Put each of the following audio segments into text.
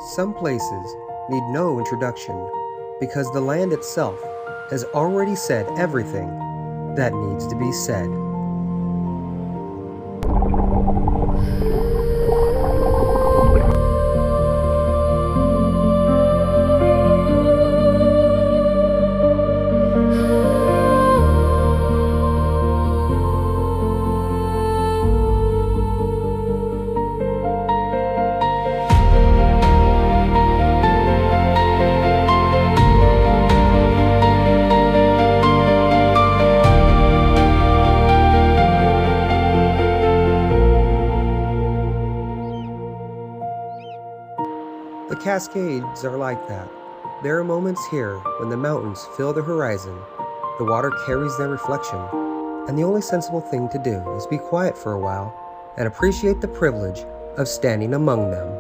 Some places need no introduction because the land itself has already said everything that needs to be said. The Cascades are like that. There are moments here when the mountains fill the horizon, the water carries their reflection, and the only sensible thing to do is be quiet for a while and appreciate the privilege of standing among them.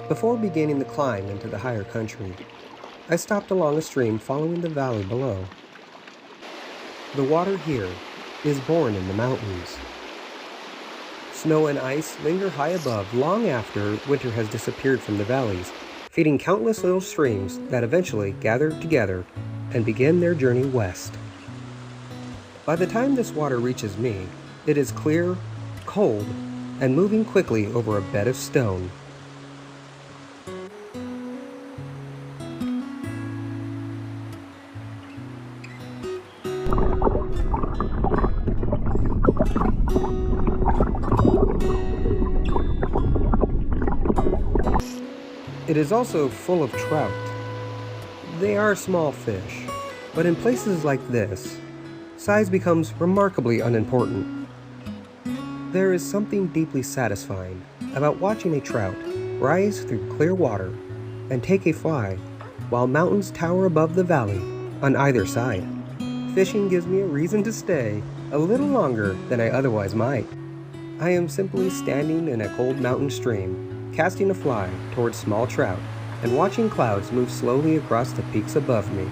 Before beginning the climb into the higher country, I stopped along a stream following the valley below. The water here is born in the mountains. Snow and ice linger high above long after winter has disappeared from the valleys, feeding countless little streams that eventually gather together and begin their journey west. By the time this water reaches me, it is clear, cold, and moving quickly over a bed of stone. It is also full of trout. They are small fish, but in places like this, size becomes remarkably unimportant. There is something deeply satisfying about watching a trout rise through clear water and take a fly while mountains tower above the valley on either side. Fishing gives me a reason to stay a little longer than I otherwise might. I am simply standing in a cold mountain stream, casting a fly towards small trout and watching clouds move slowly across the peaks above me.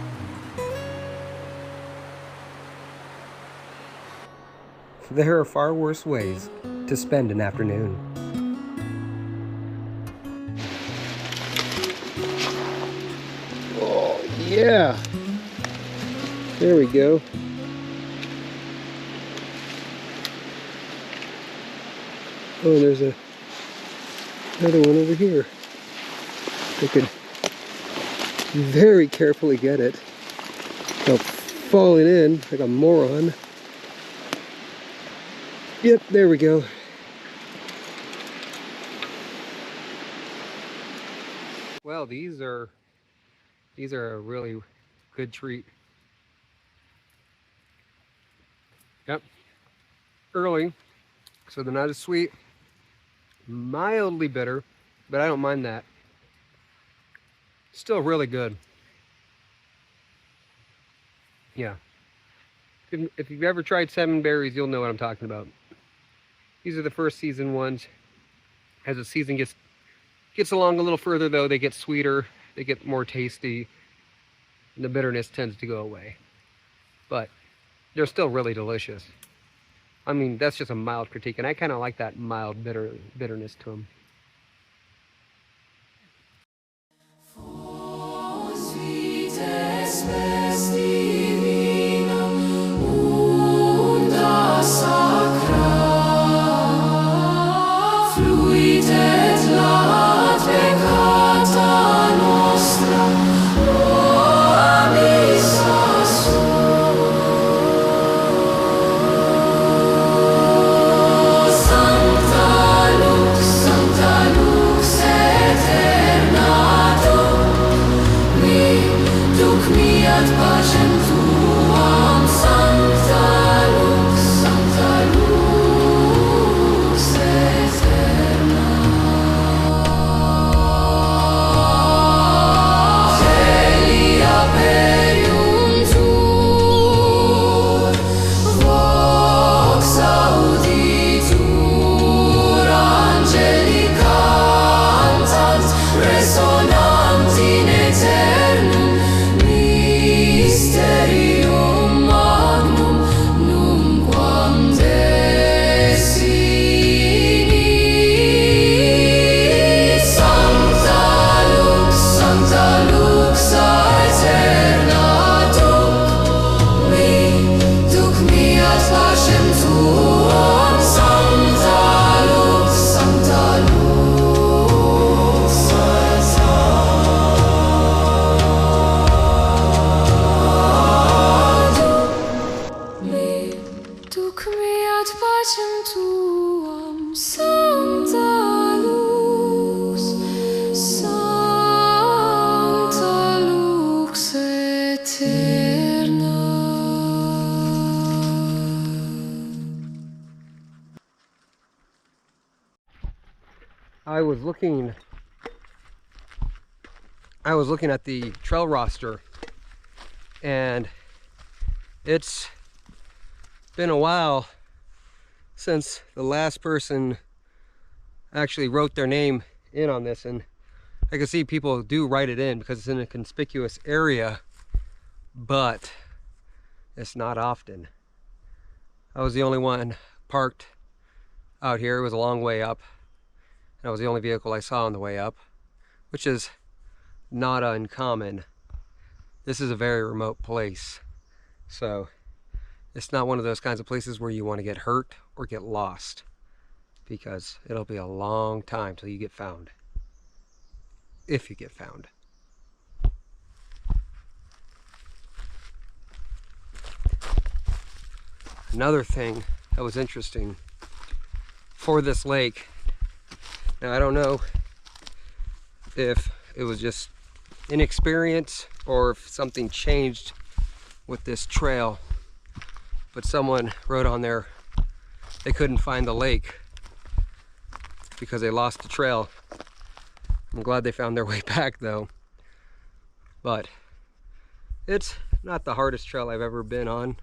There are far worse ways to spend an afternoon. Oh, yeah! There we go. Oh, there's another one over here. I could very carefully get it without falling in like a moron. Yep, there we go. Well, these are a really good treat. Yep, early, so they're not as sweet. Mildly bitter, but I don't mind that. Still really good. Yeah. If you've ever tried salmon berries, you'll know what I'm talking about. These are the first season ones. As the season gets along a little further though, they get sweeter, they get more tasty, and the bitterness tends to go away. But they're still really delicious. I mean, that's just a mild critique, and I kind of like that mild bitterness to them. I was looking at the trail roster, and it's been a while since the last person actually wrote their name in on this, and I can see people do write it in because it's in a conspicuous area, but it's not often. I was the only one parked out here. It was a long way up. That was the only vehicle I saw on the way up, which is not uncommon. This is a very remote place, so it's not one of those kinds of places where you want to get hurt or get lost, because it'll be a long time till you get found, if you get found. Another thing that was interesting for this lake, now I don't know if it was just inexperience or if something changed with this trail, but someone wrote on there they couldn't find the lake because they lost the trail. I'm glad they found their way back though. But it's not the hardest trail I've ever been on,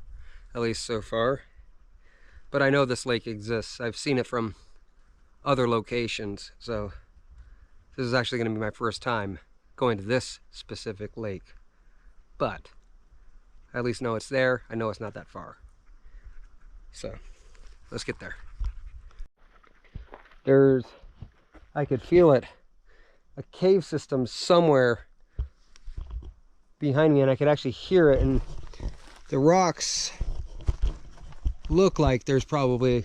at least so far. But I know this lake exists. I've seen it from other locations, so this is actually going to be my first time going to this specific lake. But I at least know it's there. I know it's not that far. So let's get there. I could feel it, a cave system somewhere behind me, and I could actually hear it, and the rocks look like there's probably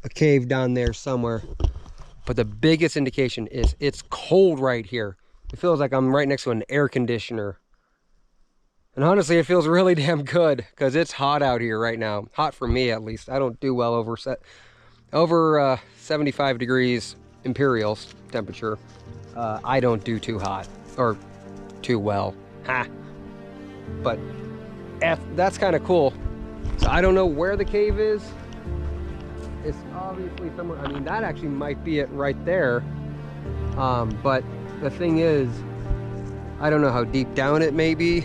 a cave down there somewhere. But the biggest indication is it's cold right here. It feels like I'm right next to an air conditioner. And honestly, it feels really damn good because it's hot out here right now. Hot for me, at least. I don't do well over 75 degrees imperial temperature. I don't do too hot or too well. Ha! But that's kind of cool. So I don't know where the cave is. It's obviously somewhere. I mean, that actually might be it right there. But the thing is, I don't know how deep down it may be.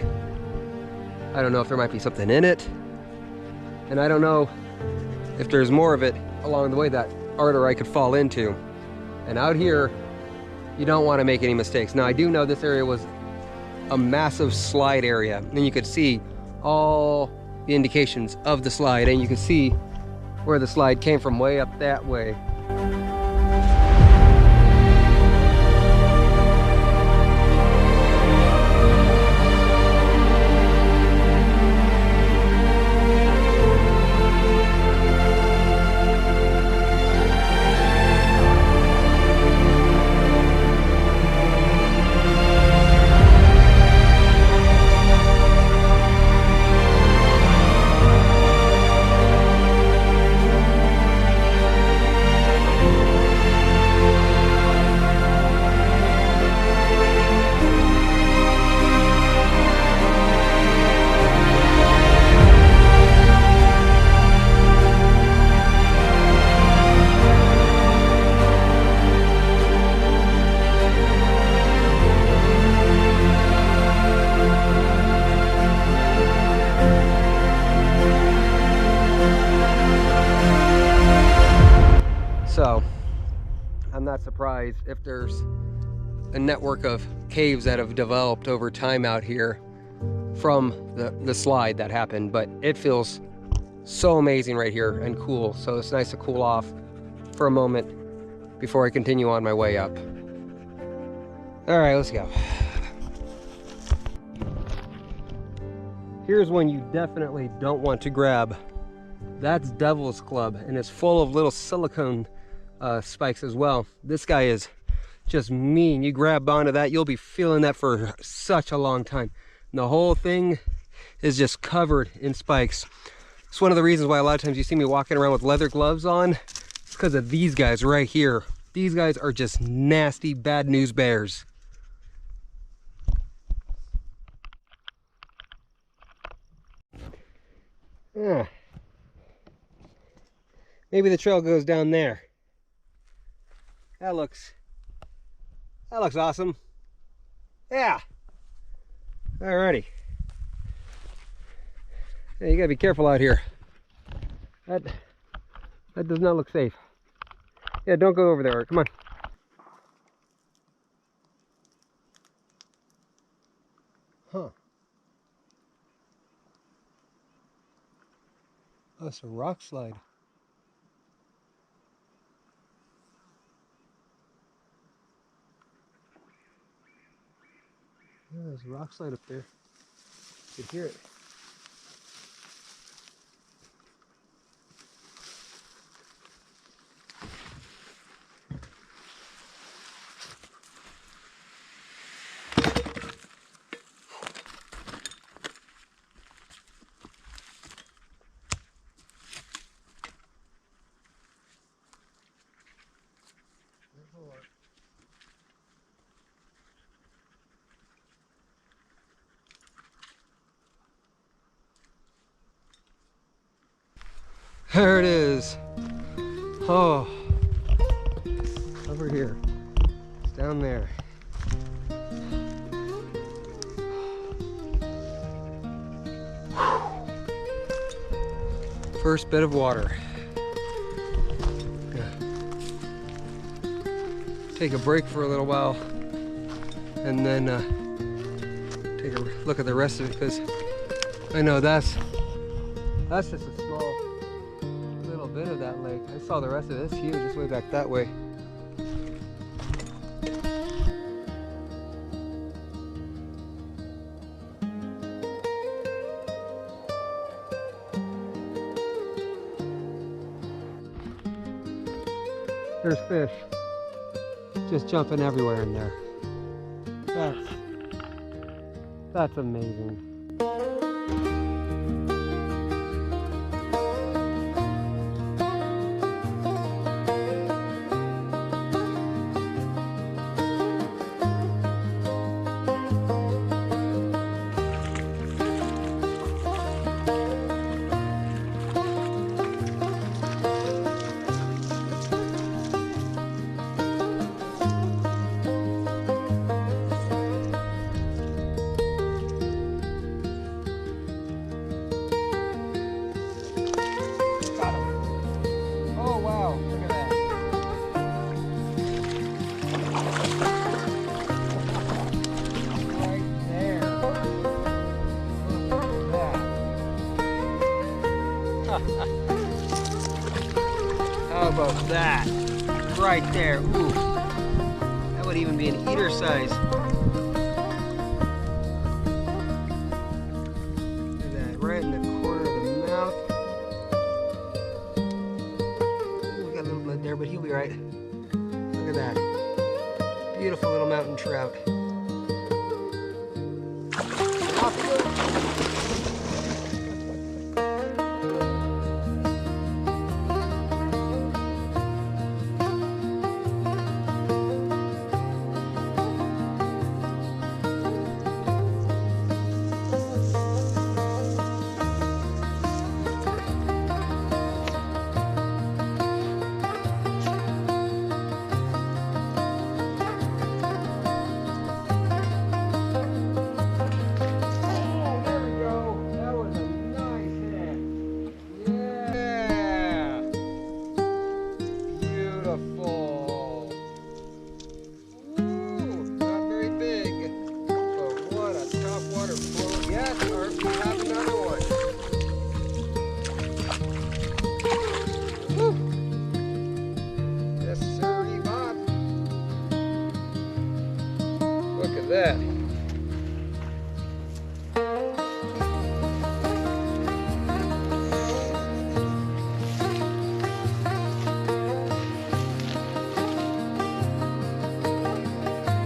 I don't know if there might be something in it. And I don't know if there's more of it along the way that Arthur I could fall into. And out here, you don't want to make any mistakes. Now, I do know this area was a massive slide area. And you could see all the indications of the slide, and you can see where the slide came from, way up that way. So, I'm not surprised if there's a network of caves that have developed over time out here from the slide that happened, but it feels so amazing right here and cool. So it's nice to cool off for a moment before I continue on my way up. All right, let's go. Here's one you definitely don't want to grab. That's Devil's Club, and it's full of little silicone spikes as well. This guy is just mean. You grab onto that, you'll be feeling that for such a long time. And the whole thing is just covered in spikes. It's one of the reasons why a lot of times you see me walking around with leather gloves on. It's because of these guys right here. These guys are just nasty, bad news bears. Yeah. Maybe the trail goes down there. That looks awesome. Yeah. Alrighty. Yeah, you gotta be careful out here. That does not look safe. Yeah, don't go over there. Come on. Huh. Oh, it's a rock slide. Yeah, there's a rock slide up there. You can hear it. There it is. Oh, over here. It's down there. First bit of water. Take a break for a little while and then take a look at the rest of it, because I know that's just a small little bit of that lake. I saw the rest of this huge, just way back that way. There's fish just jumping everywhere in there. That's amazing. How about that? Right there. Ooh. That would even be an eater size. Look at that. Right in the corner of the mouth. Ooh, we got a little blood there, but he'll be right. Look at that. Beautiful little mountain trout. Off we go. That.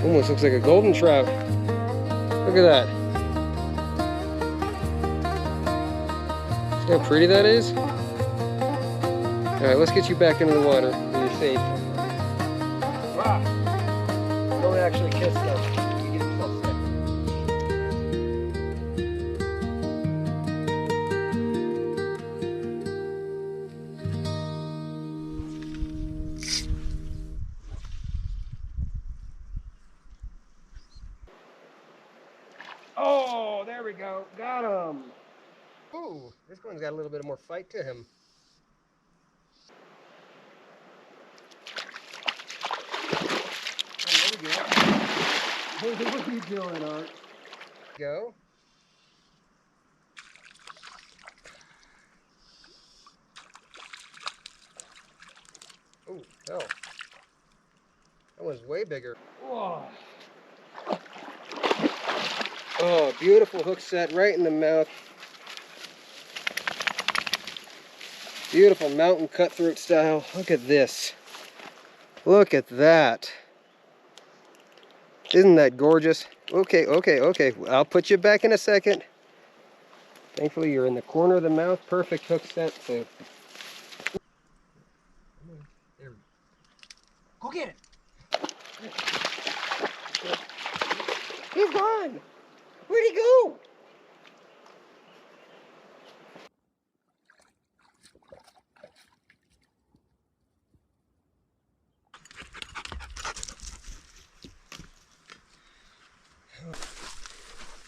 Almost looks like a golden trout. Look at that. See how pretty that is? Alright, let's get you back into the water where you're safe. Wow. Don't actually kiss them. Oh, there we go. Got him. Ooh, this one's got a little bit more fight to him. Oh, there we go. What are you doing, Art? Go. Ooh, hell. That one's way bigger. Whoa. Oh, beautiful hook set right in the mouth. Beautiful mountain cutthroat style. Look at this. Look at that. Isn't that gorgeous? Okay. I'll put you back in a second. Thankfully, you're in the corner of the mouth. Perfect hook set. So. There. Go get it. He's gone. Where'd he go?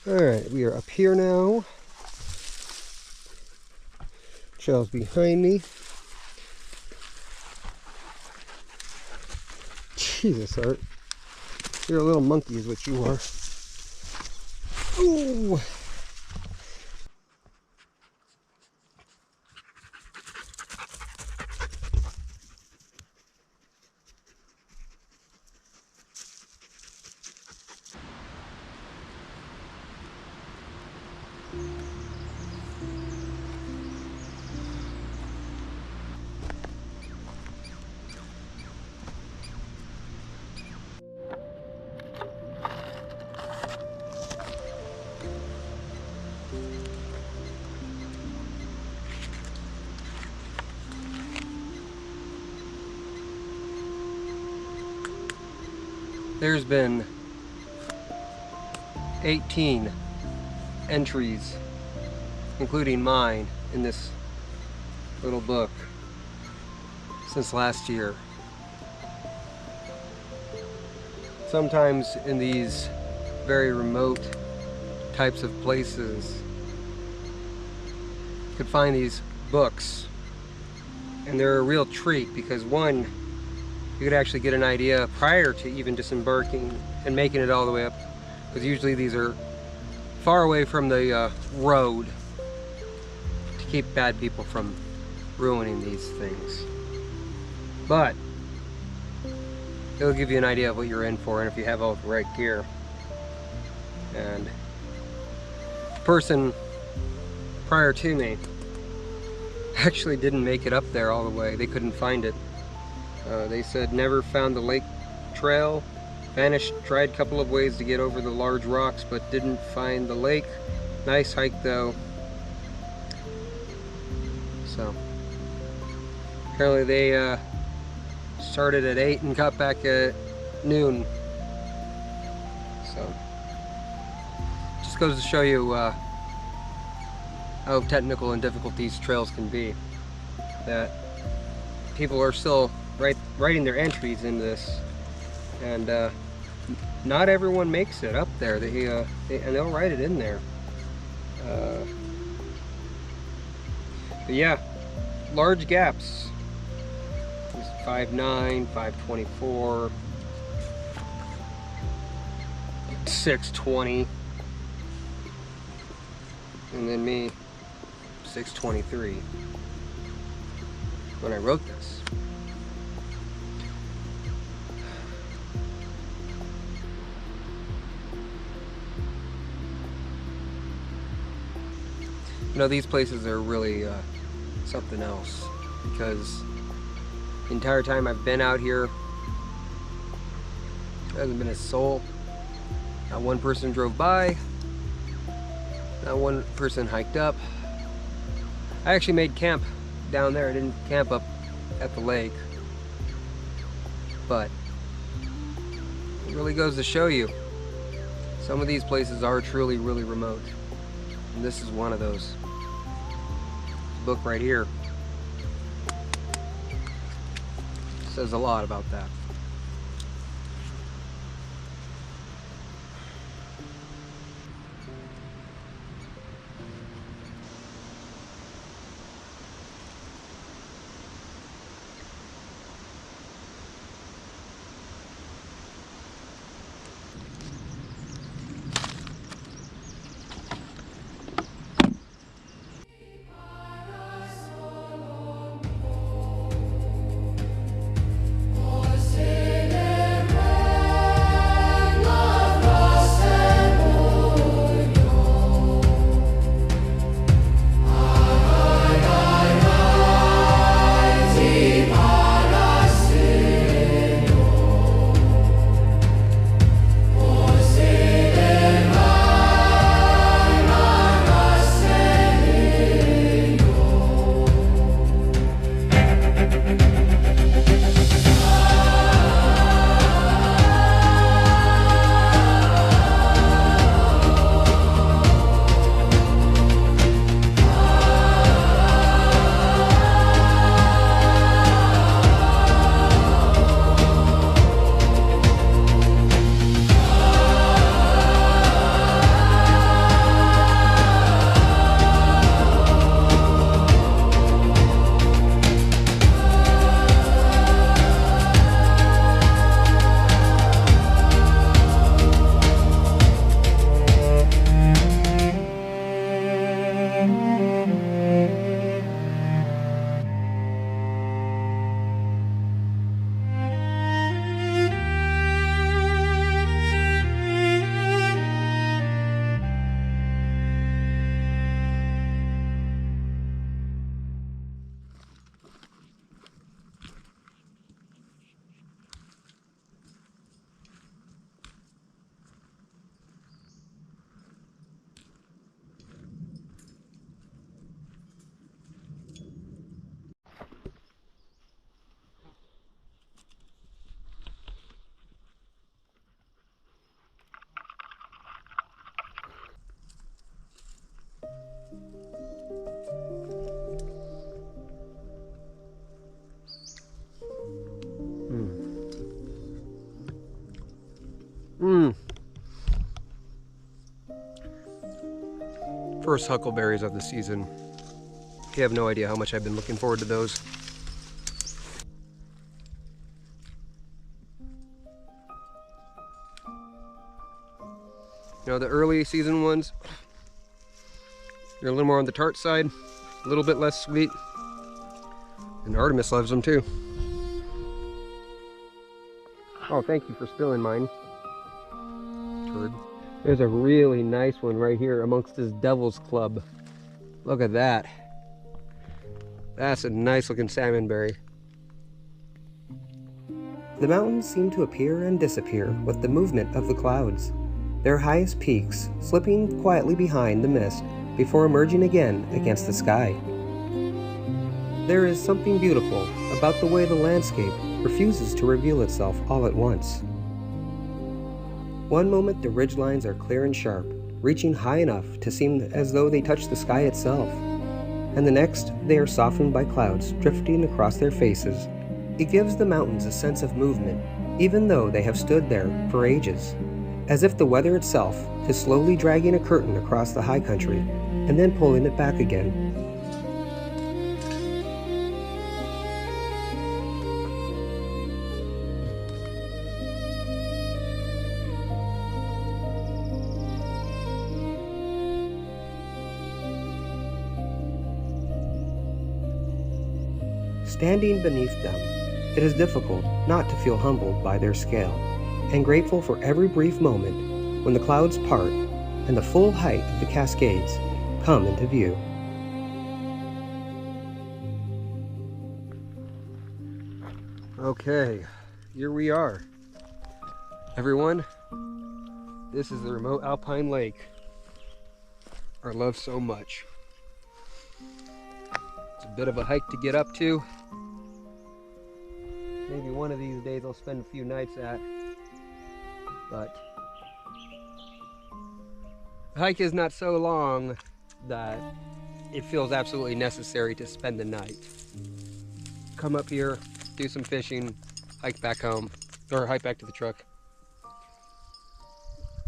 Alright, we are up here now. Shell's behind me. Jesus, Art. You're a little monkey is what you are. Ooh. There's been 18 entries, including mine, in this little book since last year. Sometimes in these very remote types of places, you could find these books, and they're a real treat because one, you could actually get an idea prior to even disembarking and making it all the way up, because usually these are far away from the road to keep bad people from ruining these things. but it'll give you an idea of what you're in for and if you have all the right gear. And the person prior to me actually didn't make it up there all the way. They couldn't find it. They said never found the lake trail, vanished, tried a couple of ways to get over the large rocks but didn't find the lake. Nice hike though. So apparently they started at 8 and got back at noon. So just goes to show you how technical and difficult these trails can be. That people are still writing their entries in this, and not everyone makes it up there. And they'll write it in there. But yeah, large gaps. 5'9", 5'24", 6'20", and then me, 6'23", when I wrote this. You know, these places are really something else, because the entire time I've been out here, there hasn't been a soul. Not one person drove by. Not one person hiked up. I actually made camp down there. I didn't camp up at the lake. But it really goes to show you, some of these places are truly really remote. And this is one of those. This book right here says a lot about that. First huckleberries of the season. You have no idea how much I've been looking forward to those. You know, the early season ones, they're a little more on the tart side, a little bit less sweet. And Artemis loves them too. Oh, thank you for spilling mine. Turd. There's a really nice one right here amongst this devil's club. Look at that. That's a nice looking salmonberry. The mountains seem to appear and disappear with the movement of the clouds, their highest peaks slipping quietly behind the mist before emerging again against the sky. There is something beautiful about the way the landscape refuses to reveal itself all at once. One moment the ridgelines are clear and sharp, reaching high enough to seem as though they touch the sky itself, and the next they are softened by clouds drifting across their faces. It gives the mountains a sense of movement, even though they have stood there for ages, as if the weather itself is slowly dragging a curtain across the high country and then pulling it back again. Standing beneath them, it is difficult not to feel humbled by their scale, and grateful for every brief moment when the clouds part and the full height of the Cascades come into view. Okay, here we are. Everyone, this is the remote Alpine lake I love so much. It's a bit of a hike to get up to. Maybe one of these days I'll spend a few nights at, but the hike is not so long that it feels absolutely necessary to spend the night. Come up here, do some fishing, hike back home, or hike back to the truck.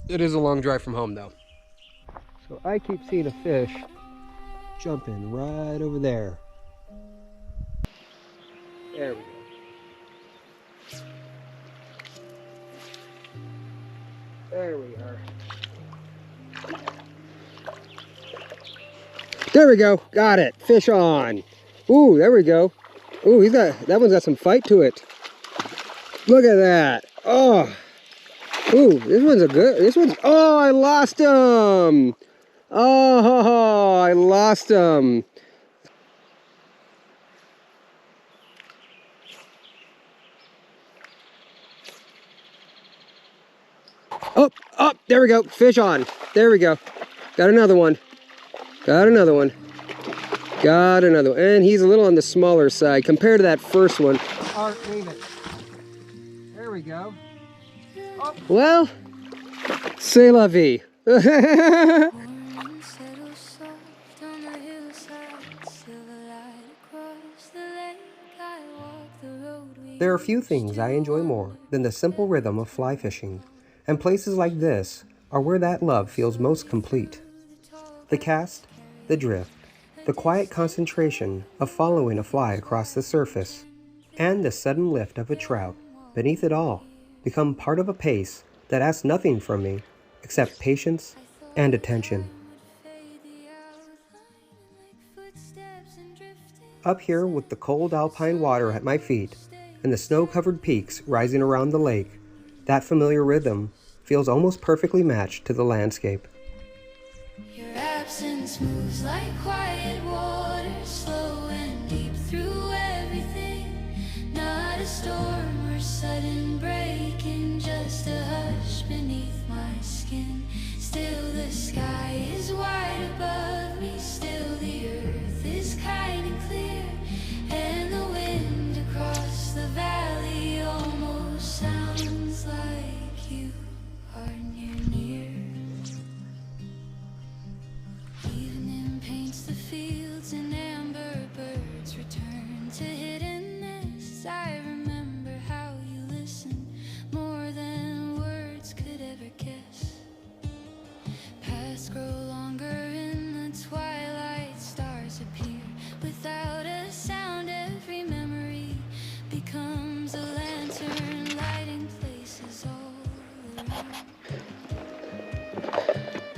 It is a long drive from home though. So I keep seeing a fish jumping right over there. There we go. There we are. There we go. Got it. Fish on. Ooh, there we go. Ooh, that one's got some fight to it. Look at that. Oh. Ooh, oh, I lost him. Oh, I lost him. Oh, there we go. Fish on. There we go. Got another one. Got another one. Got another one. And he's a little on the smaller side compared to that first one. Name it. There we go. Oh. Well, c'est la vie. There are few things I enjoy more than the simple rhythm of fly fishing, and places like this are where that love feels most complete. The cast, the drift, the quiet concentration of following a fly across the surface, and the sudden lift of a trout beneath it all become part of a pace that asks nothing from me except patience and attention. Up here with the cold alpine water at my feet and the snow-covered peaks rising around the lake, that familiar rhythm feels almost perfectly matched to the landscape. Your absence moves like quiet water, slow and deep through everything. Not a storm or sudden breaking, just a hush beneath my skin. Still the sky is wide above me, still the earth is kind and clear, and the wind across the valley almost sounds like you are near. Evening paints the fields and amber birds return to hidden nests. I remember how you listened more than words could ever guess. Paths grow longer in the twilight, stars appear without a sound. Every memory becomes a lantern, lighting places all around.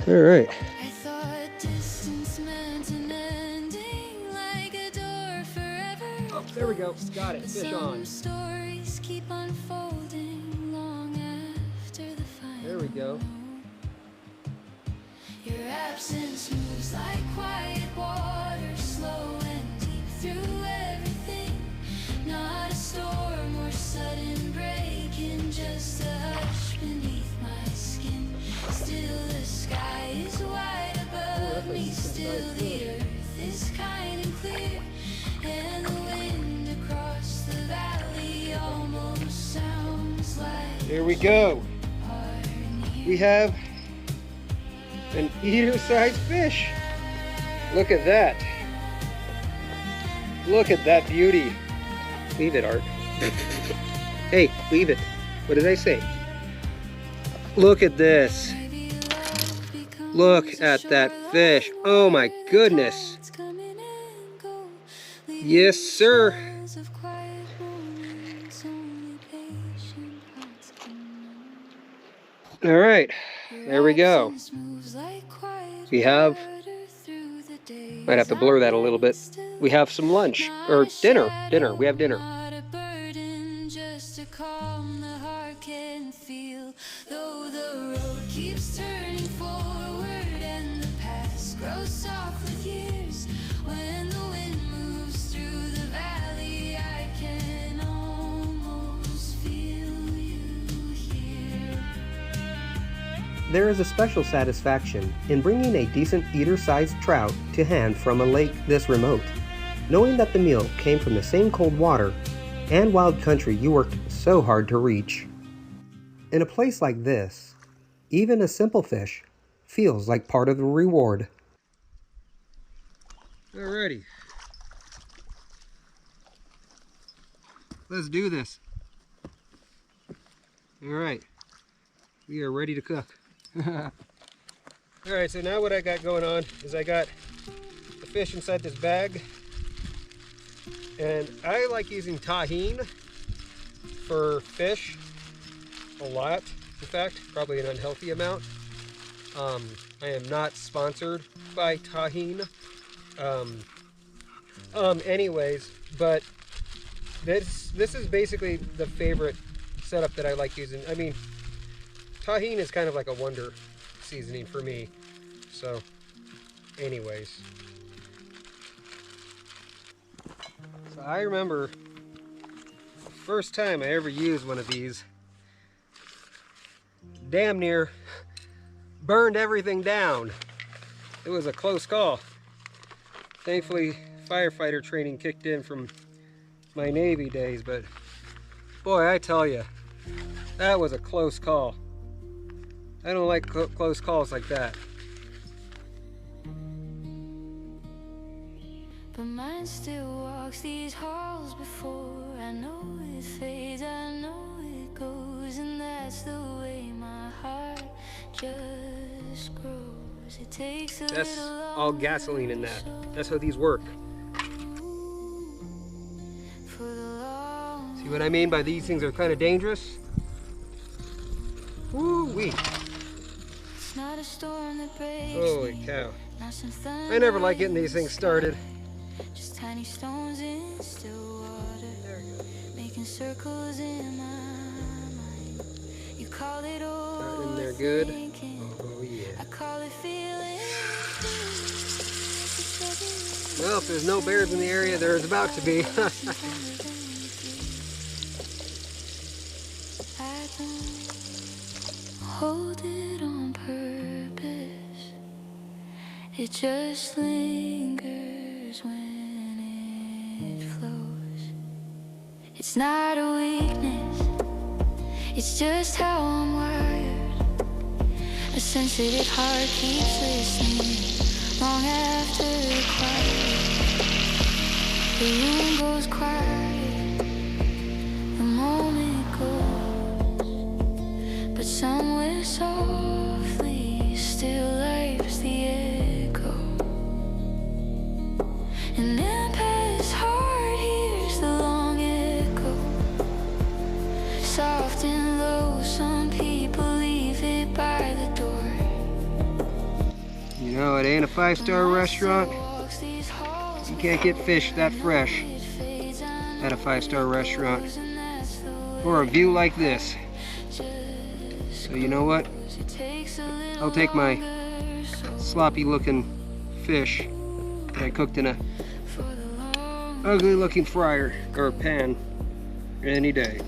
All right. I thought distance meant an ending, like a door forever. Oh, there we go. Got it. Fish on. Some stories keep unfolding There we go. Your absence moves like quiet water, slow and deep through everything. Not a storm or sudden break in, just a hush beneath my skin. Still the sky is wide above me, still the earth is kind and clear, and the wind across the valley almost sounds like. There we go. We have an eater-sized fish. Look at that. Look at that beauty. Leave it, Art. Hey, leave it. What did I say? Look at this. Look at that fish. Oh my goodness. Yes, sir. All right, there we go. We have, might have to blur that a little bit. We have some lunch, or dinner. We have dinner. Just to calm the heart can feel, though the road keeps turning forward and the past grows soft with years. When the wind moves through the valley, I can almost feel you here. There is a special satisfaction in bringing a decent eater-sized trout to hand from a lake this remote, knowing that the meal came from the same cold water and wild country you worked so hard to reach. In a place like this, even a simple fish feels like part of the reward. Alrighty. Let's do this. Alright. We are ready to cook. Alright, so now what I got going on is I got the fish inside this bag. And I like using tahine for fish a lot. In fact, probably an unhealthy amount. I am not sponsored by tahine. Anyways, but this is basically the favorite setup that I like using. I mean, tahine is kind of like a wonder seasoning for me. So, anyways. So I remember the first time I ever used one of these, damn near burned everything down. It was a close call. Thankfully, firefighter training kicked in from my Navy days, but boy, I tell you, that was a close call. I don't like close calls like that. But mine still walks these halls before. I know it fades, I know it goes, and that's the way my heart just grows. It takes a That's little all gasoline in that. That's how these work. for the long. See what I mean by these things are kind of dangerous? Woo-wee. It's not a storm that breaks Holy me, cow. not some I never like getting these things started. just tiny stones in still water, There you go. making circles in my mind. You call it Got in there good. overthinking. Oh yeah. I call it feeling. Well, if there's no bears in the area, there's about to be. I don't hold it on purpose. It just lingers when it flows. It's not a weakness, it's just how I'm wired. A sensitive heart keeps listening long after the quiet. The room goes quiet, the moment goes, but somewhere softly still lives the echo. An empath's heart hears the long echo, soft and low. Some people leave it by the door. You know, it ain't a five-star restaurant. You can't get fish that fresh at a five-star restaurant. Or a view like this. So you know what? I'll take my sloppy looking fish that I cooked in a ugly looking fryer or pan any day.